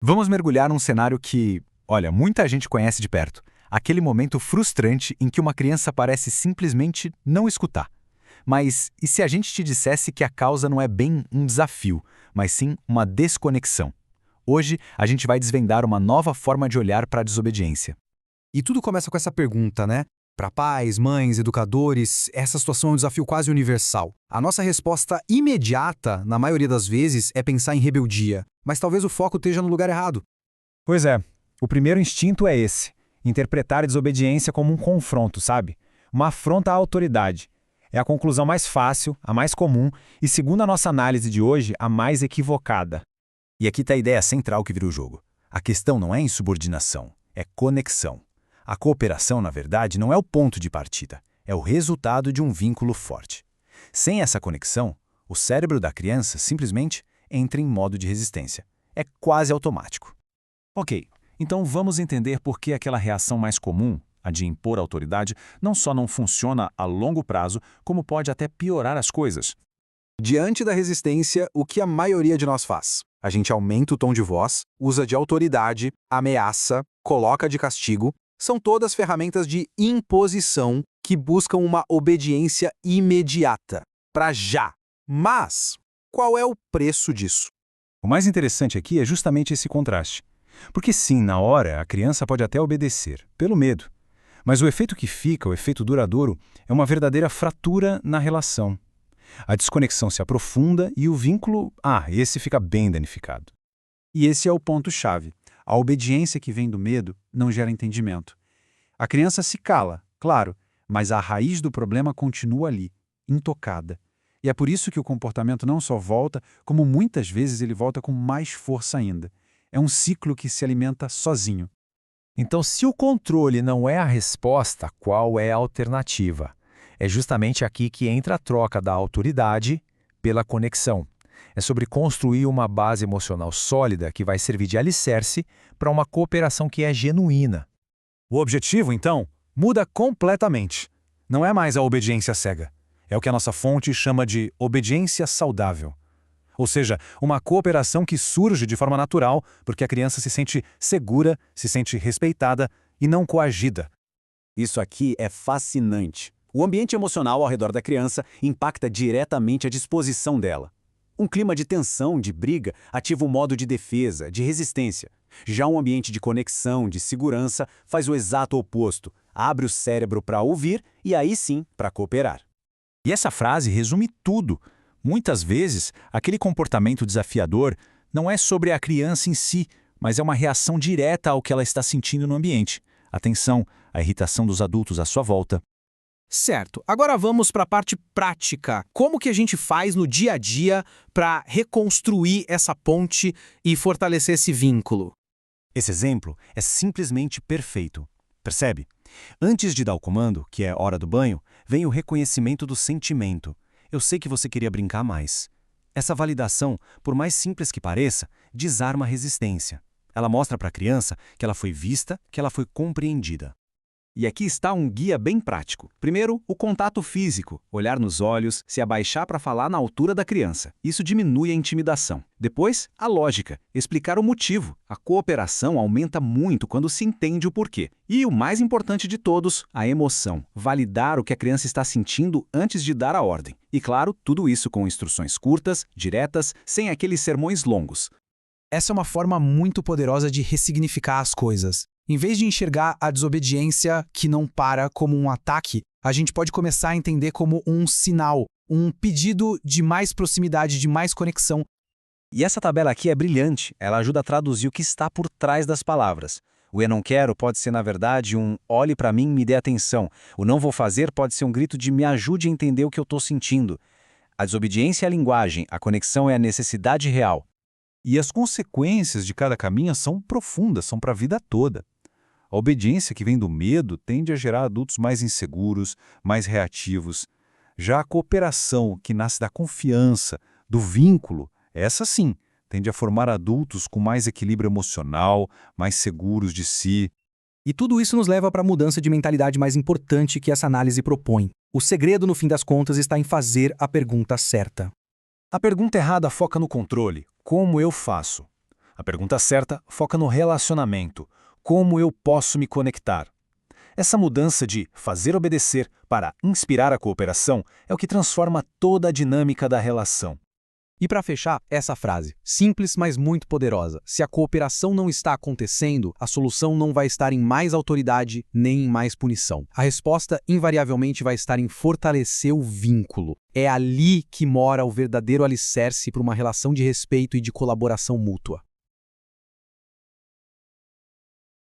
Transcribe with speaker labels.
Speaker 1: Vamos mergulhar num cenário que, olha, muita gente conhece de perto. Aquele momento frustrante em que uma criança parece simplesmente não escutar. Mas e se a gente te dissesse que a causa não é bem um desafio, mas sim uma desconexão? Hoje, a gente vai desvendar uma nova forma de olhar para a desobediência.
Speaker 2: E tudo começa com essa pergunta, né? Para pais, mães, educadores, essa situação é um desafio quase universal. A nossa resposta imediata, na maioria das vezes, é pensar em rebeldia. Mas talvez o foco esteja no lugar errado.
Speaker 3: Pois é, o primeiro instinto é esse: interpretar a desobediência como um confronto, sabe? Uma afronta à autoridade. É a conclusão mais fácil, a mais comum e, segundo a nossa análise de hoje, a mais equivocada.
Speaker 1: E aqui está a ideia central que vira o jogo. A questão não é insubordinação, é conexão. A cooperação, na verdade, não é o ponto de partida, é o resultado de um vínculo forte. Sem essa conexão, o cérebro da criança simplesmente entra em modo de resistência. É quase automático.
Speaker 3: Ok, então vamos entender por que aquela reação mais comum, a de impor autoridade, não só não funciona a longo prazo, como pode até piorar as coisas.
Speaker 2: Diante da resistência, o que a maioria de nós faz? A gente aumenta o tom de voz, usa de autoridade, ameaça, coloca de castigo. São todas ferramentas de imposição que buscam uma obediência imediata, para já. Mas qual é o preço disso?
Speaker 3: O mais interessante aqui é justamente esse contraste. Porque sim, na hora, a criança pode até obedecer, pelo medo. Mas o efeito que fica, o efeito duradouro, é uma verdadeira fratura na relação. A desconexão se aprofunda e o vínculo, esse fica bem danificado.
Speaker 4: E esse é o ponto-chave. A obediência que vem do medo não gera entendimento. A criança se cala, claro, mas a raiz do problema continua ali, intocada. E é por isso que o comportamento não só volta, como muitas vezes ele volta com mais força ainda. É um ciclo que se alimenta sozinho.
Speaker 3: Então, se o controle não é a resposta, qual é a alternativa? É justamente aqui que entra a troca da autoridade pela conexão. É sobre construir uma base emocional sólida que vai servir de alicerce para uma cooperação que é genuína.
Speaker 2: O objetivo, então, muda completamente. Não é mais a obediência cega. É o que a nossa fonte chama de obediência saudável. Ou seja, uma cooperação que surge de forma natural porque a criança se sente segura, se sente respeitada e não coagida.
Speaker 5: Isso aqui é fascinante. O ambiente emocional ao redor da criança impacta diretamente a disposição dela. Um clima de tensão, de briga, ativa o modo de defesa, de resistência. Já um ambiente de conexão, de segurança, faz o exato oposto. Abre o cérebro para ouvir e aí sim para cooperar.
Speaker 1: E essa frase resume tudo. Muitas vezes, aquele comportamento desafiador não é sobre a criança em si, mas é uma reação direta ao que ela está sentindo no ambiente. A tensão, a irritação dos adultos à sua volta.
Speaker 6: Certo. Agora vamos para a parte prática. Como que a gente faz no dia a dia para reconstruir essa ponte e fortalecer esse vínculo?
Speaker 1: Esse exemplo é simplesmente perfeito. Percebe? Antes de dar o comando, que é hora do banho, vem o reconhecimento do sentimento. Eu sei que você queria brincar mais. Essa validação, por mais simples que pareça, desarma a resistência. Ela mostra para a criança que ela foi vista, que ela foi compreendida.
Speaker 4: E aqui está um guia bem prático. Primeiro, o contato físico, olhar nos olhos, se abaixar para falar na altura da criança. Isso diminui a intimidação. Depois, a lógica, explicar o motivo. A cooperação aumenta muito quando se entende o porquê. E o mais importante de todos, a emoção. Validar o que a criança está sentindo antes de dar a ordem. E claro, tudo isso com instruções curtas, diretas, sem aqueles sermões longos.
Speaker 6: Essa é uma forma muito poderosa de ressignificar as coisas. Em vez de enxergar a desobediência que não para como um ataque, a gente pode começar a entender como um sinal, um pedido de mais proximidade, de mais conexão.
Speaker 1: E essa tabela aqui é brilhante, ela ajuda a traduzir o que está por trás das palavras. O eu não quero pode ser, na verdade, um olhe para mim e me dê atenção. O não vou fazer pode ser um grito de me ajude a entender o que eu estou sentindo. A desobediência é a linguagem, a conexão é a necessidade real.
Speaker 7: E as consequências de cada caminho são profundas, são para a vida toda. A obediência que vem do medo tende a gerar adultos mais inseguros, mais reativos. Já a cooperação, que nasce da confiança, do vínculo, essa sim, tende a formar adultos com mais equilíbrio emocional, mais seguros de si.
Speaker 6: E tudo isso nos leva para a mudança de mentalidade mais importante que essa análise propõe. O segredo, no fim das contas, está em fazer a pergunta certa.
Speaker 1: A pergunta errada foca no controle. Como eu faço? A pergunta certa foca no relacionamento. Como eu posso me conectar? Essa mudança de fazer obedecer para inspirar a cooperação é o que transforma toda a dinâmica da relação.
Speaker 6: E para fechar, essa frase, simples, mas muito poderosa. Se a cooperação não está acontecendo, a solução não vai estar em mais autoridade nem em mais punição. A resposta invariavelmente vai estar em fortalecer o vínculo. É ali que mora o verdadeiro alicerce para uma relação de respeito e de colaboração mútua.